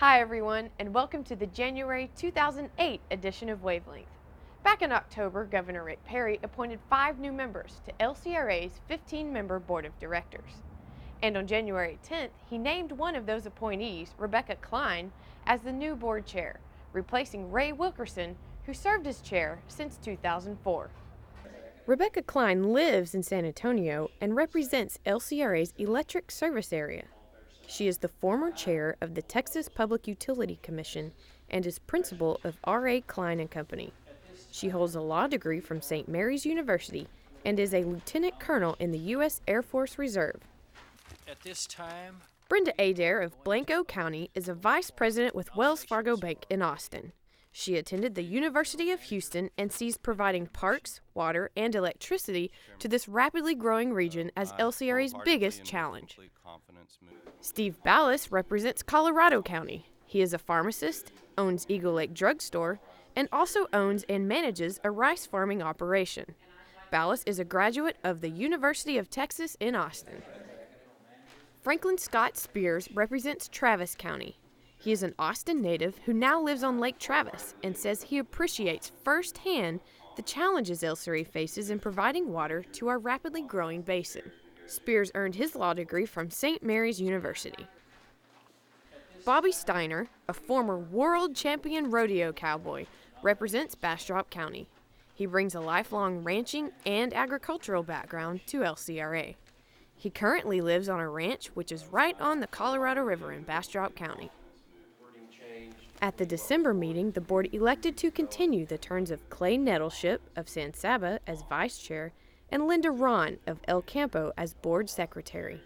Hi everyone, and welcome to the January 2008 edition of Wavelength. Back in October, Governor Rick Perry appointed 5 new members to LCRA's 15-member board of directors. And on January 10th, he named one of those appointees, Rebecca Klein, as the new board chair, replacing Ray Wilkerson, who served as chair since 2004. Rebecca Klein lives in San Antonio and represents LCRA's electric service area. She is the former chair of the Texas Public Utility Commission and is principal of R.A. Klein & Company. She holds a law degree from St. Mary's University and is a lieutenant colonel in the U.S. Air Force Reserve. At this time, Brenda Adair of Blanco County is a vice president with Wells Fargo Bank in Austin. She attended the University of Houston and sees providing parks, water, and electricity to this rapidly growing region as LCRA's biggest challenge. Steve Ballas represents Colorado County. He is a pharmacist, owns Eagle Lake Drug Store, and also owns and manages a rice farming operation. Ballas is a graduate of the University of Texas in Austin. Franklin Scott Spears represents Travis County. He is an Austin native who now lives on Lake Travis and says he appreciates firsthand the challenges LCRA faces in providing water to our rapidly growing basin. Spears earned his law degree from St. Mary's University. Bobby Steiner, a former world champion rodeo cowboy, represents Bastrop County. He brings a lifelong ranching and agricultural background to LCRA. He currently lives on a ranch which is right on the Colorado River in Bastrop County. At the December meeting, the board elected to continue the terms of Clay Nettleship of San Saba as vice chair and Linda Ron of El Campo as board secretary.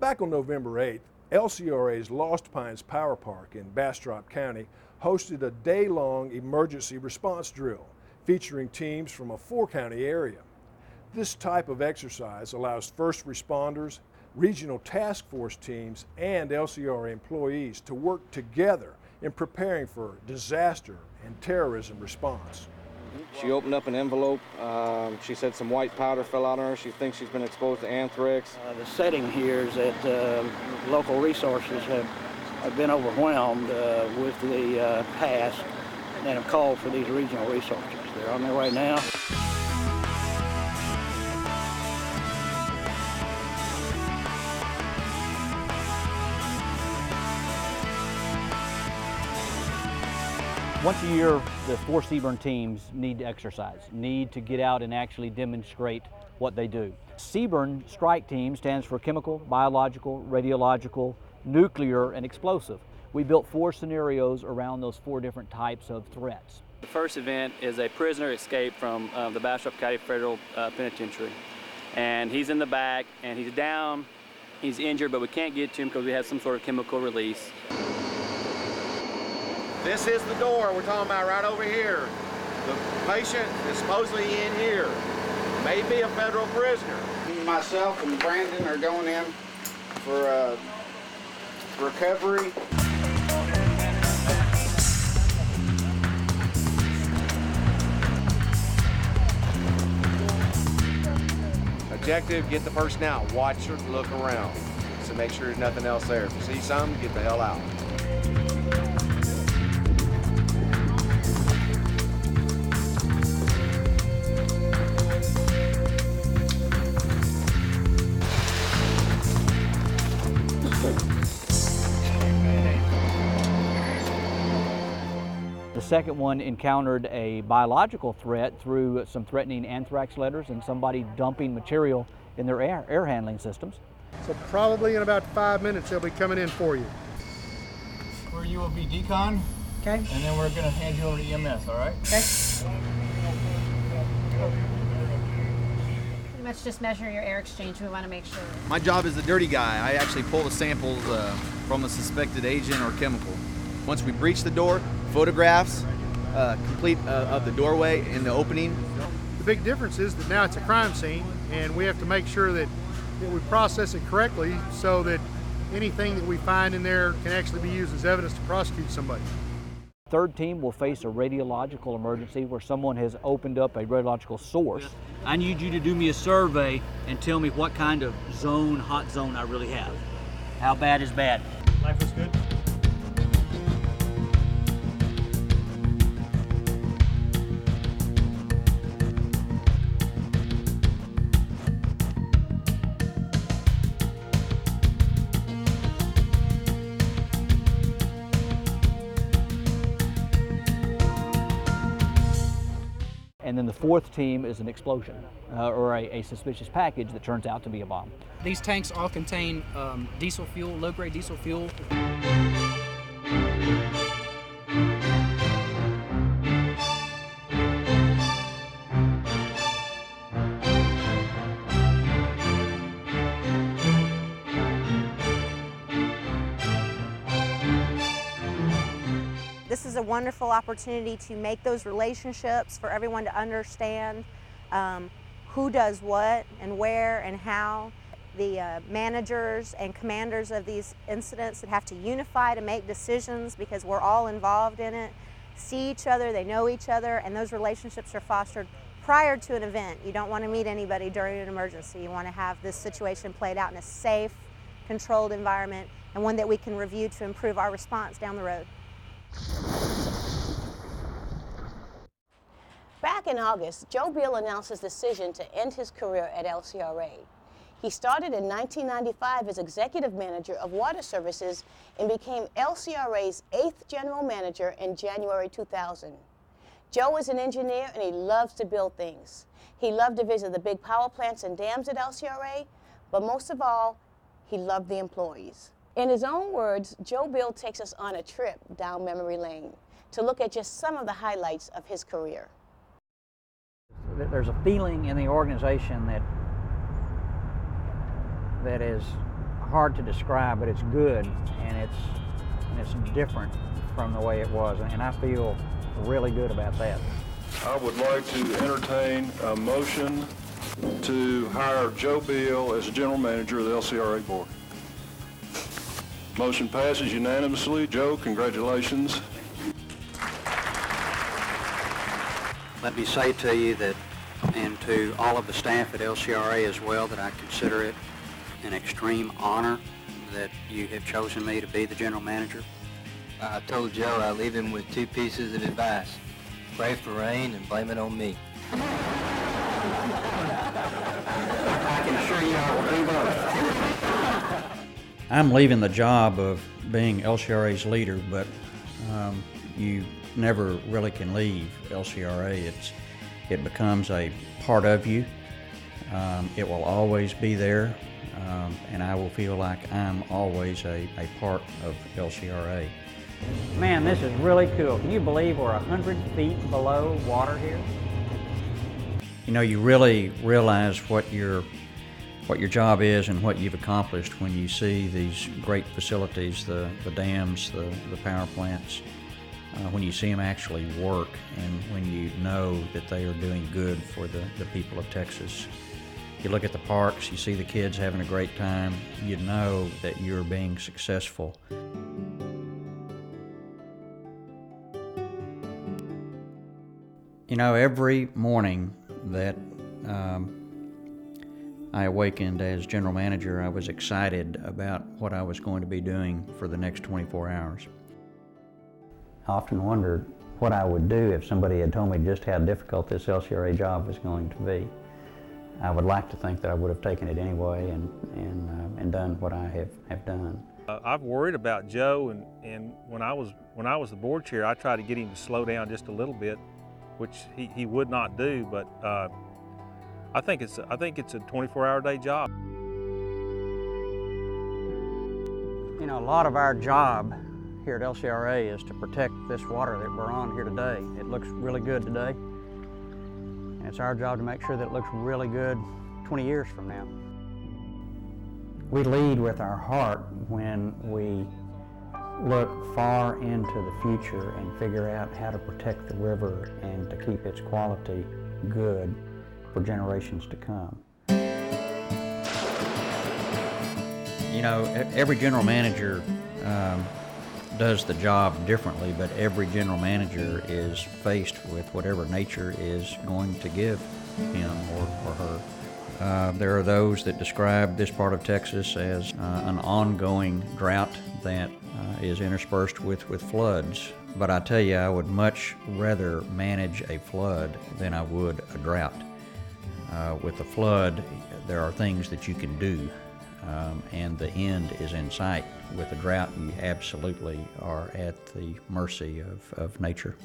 Back on November 8th, LCRA's Lost Pines Power Park in Bastrop County hosted a day-long emergency response drill featuring teams from a 4-county area. This type of exercise allows first responders, regional task force teams, and LCRA employees to work together in preparing for disaster and terrorism response. She opened up an envelope. She said some white powder fell out on her. She thinks she's been exposed to anthrax. The setting here is that local resources have been overwhelmed with the task and have called for these regional resources. They're on their way now. Once a year, the 4 Seaburn teams need to exercise, need to get out and actually demonstrate what they do. Seaburn strike team stands for chemical, biological, radiological, nuclear, and explosive. We built 4 scenarios around those 4 different types of threats. The first event is a prisoner escaped from the Bastrop County Federal Penitentiary. And he's in the back, and he's down, he's injured, but we can't get to him because we have some sort of chemical release. This is the door we're talking about right over here. The patient is supposedly in here. May be a federal prisoner. Myself and Brandon are going in for recovery. Objective, get the person out. Watch her, look around. So make sure there's nothing else there. If you see something, get the hell out. The second one encountered a biological threat through some threatening anthrax letters and somebody dumping material in their air handling systems. So probably in about 5 minutes they'll be coming in for you. where you will be decon. Okay. And then we're going to hand you over to EMS, all right? Okay. Pretty much just measure your air exchange. We want to make sure. My job is the dirty guy. I actually pull the samples from a suspected agent or chemical. Once we breach the door, photographs complete of the doorway and the opening. The big difference is that now it's a crime scene, and we have to make sure that we process it correctly so that anything that we find in there can actually be used as evidence to prosecute somebody. Third team will face a radiological emergency where someone has opened up a radiological source. I need you to do me a survey and tell me what kind of zone, hot zone I really have. How bad is bad? Life was good. And then the fourth team is an explosion or a suspicious package that turns out to be a bomb. These tanks all contain diesel fuel, low-grade diesel fuel. This is a wonderful opportunity to make those relationships, for everyone to understand who does what and where and how. The managers and commanders of these incidents that have to unify to make decisions because we're all involved in it, see each other, they know each other, and those relationships are fostered prior to an event. You don't want to meet anybody during an emergency. You want to have this situation played out in a safe, controlled environment, and one that we can review to improve our response down the road. Back in August, Joe Beal announced his decision to end his career at LCRA. He started in 1995 as executive manager of water services and became LCRA's 8th general manager in January 2000. Joe is an engineer and he loves to build things. He loved to visit the big power plants and dams at LCRA, but most of all, he loved the employees. In his own words, Joe Beal takes us on a trip down memory lane to look at just some of the highlights of his career. There's a feeling in the organization that is hard to describe, but it's good, and it's different from the way it was, and I feel really good about that. I would like to entertain a motion to hire Joe Beal as the general manager of the LCRA Board. Motion passes unanimously. Joe, congratulations. Let me say to you that, and to all of the staff at LCRA as well, that I consider it an extreme honor that you have chosen me to be the general manager. I told Joe I'd leave him with 2 pieces of advice. Pray for rain and blame it on me. I can assure you I will do both. I'm leaving the job of being LCRA's leader, but you never really can leave LCRA. It becomes a part of you. It will always be there, and I will feel like I'm always a part of LCRA. Man, this is really cool. Can you believe we're 100 feet below water here? You know, you really realize what your job is and what you've accomplished when you see these great facilities, the dams, the power plants, when you see them actually work, and when you know that they are doing good for the people of Texas. You look at the parks, you see the kids having a great time, you know that you're being successful. You know, every morning that I awakened as general manager, I was excited about what I was going to be doing for the next 24 hours. I often wondered what I would do if somebody had told me just how difficult this LCRA job was going to be. I would like to think that I would have taken it anyway and done what I have done. I've worried about Joe, and when I was the board chair, I tried to get him to slow down just a little bit, which he would not do. But I think it's a 24-hour-a-day job. You know, a lot of our job here at LCRA is to protect this water that we're on here today. It looks really good today, and it's our job to make sure that it looks really good 20 years from now. We lead with our heart when we look far into the future and figure out how to protect the river and to keep its quality good for generations to come. You know, every general manager does the job differently, but every general manager is faced with whatever nature is going to give him or her. There are those that describe this part of Texas as an ongoing drought that is interspersed with floods. But I tell you, I would much rather manage a flood than I would a drought. With a flood, there are things that you can do, and the end is in sight. With a drought, you absolutely are at the mercy of nature.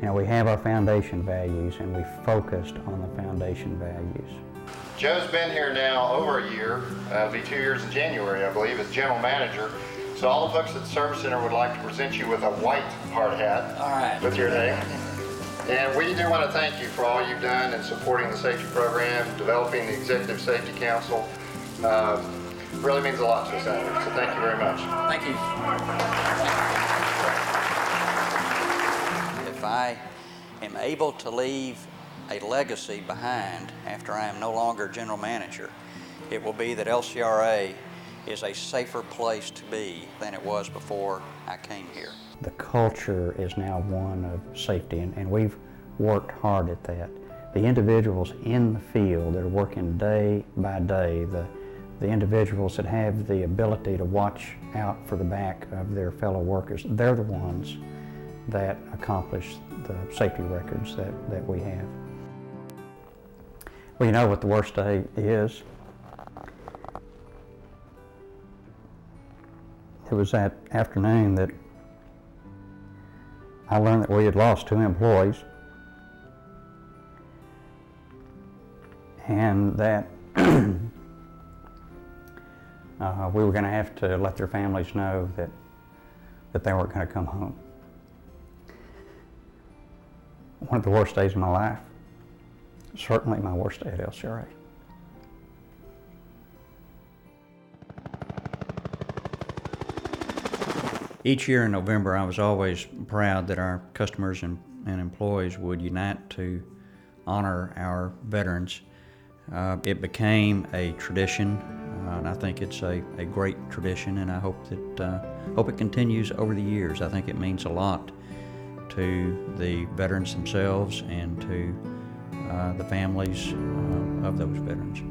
You know, we have our foundation values, and we focused on the foundation values. Joe's been here now over a year. It'll be 2 years in January, I believe, as general manager. So all the folks at the Service Center would like to present you with a white hard hat. All right. With your name. And we do want to thank you for all you've done in supporting the safety program, developing the Executive Safety Council. Really means a lot to us out here, so thank you very much. Thank you. If I am able to leave a legacy behind after I am no longer general manager, it will be that LCRA is a safer place to be than it was before I came here. The culture is now one of safety, and we've worked hard at that. The individuals in the field that are working day by day, the individuals that have the ability to watch out for the back of their fellow workers, they're the ones that accomplish the safety records that we have. Well, you know what the worst day is? It was that afternoon that I learned that we had lost 2 employees, and that we were going to have to let their families know that they weren't going to come home. One of the worst days of my life. Certainly my worst day at LCRA. Each year in November, I was always proud that our customers and employees would unite to honor our veterans. It became a tradition, and I think it's a great tradition, and I hope it continues over the years. I think it means a lot to the veterans themselves and to the families of those veterans.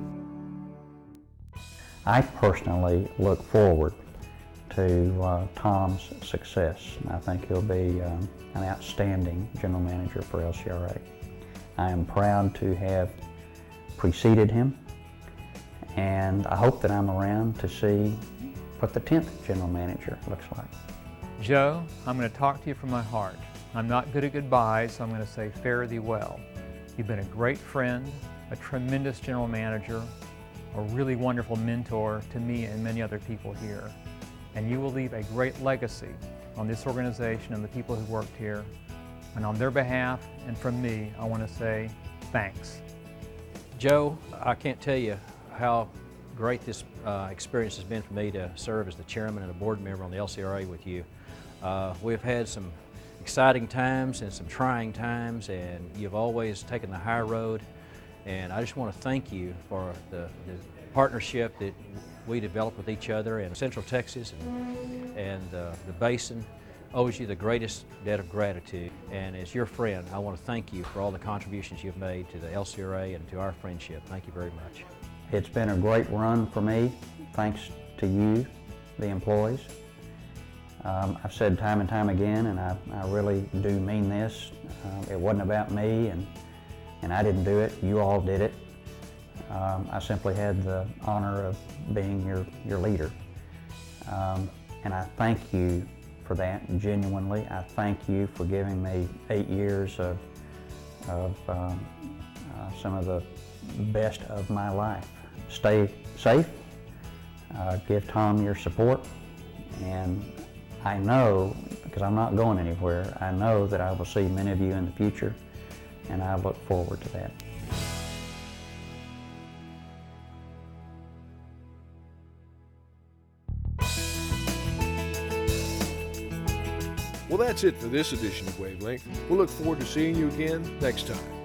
I personally look forward to Tom's success. I think he'll be an outstanding general manager for LCRA. I am proud to have preceded him, and I hope that I'm around to see what the 10th general manager looks like. Joe, I'm going to talk to you from my heart. I'm not good at goodbyes, so I'm going to say fare thee well. You've been a great friend, a tremendous general manager, a really wonderful mentor to me and many other people here. And you will leave a great legacy on this organization and the people who worked here. And on their behalf and from me, I want to say thanks. Joe, I can't tell you how great this experience has been for me to serve as the chairman and a board member on the LCRA with you. We've had some exciting times and some trying times, and you've always taken the high road. And I just want to thank you for the partnership that we developed with each other in Central Texas, and the Basin owes you the greatest debt of gratitude. And as your friend, I want to thank you for all the contributions you've made to the LCRA and to our friendship. Thank you very much. It's been a great run for me, thanks to you, the employees. I've said time and time again, and I really do mean this, it wasn't about me, and I didn't do it, you all did it. I simply had the honor of being your leader. And I thank you for that, genuinely. I thank you for giving me 8 years of some of the best of my life. Stay safe, give Tom your support, and I know, because I'm not going anywhere, I know that I will see many of you in the future, and I look forward to that. Well, that's it for this edition of Wavelength. We'll look forward to seeing you again next time.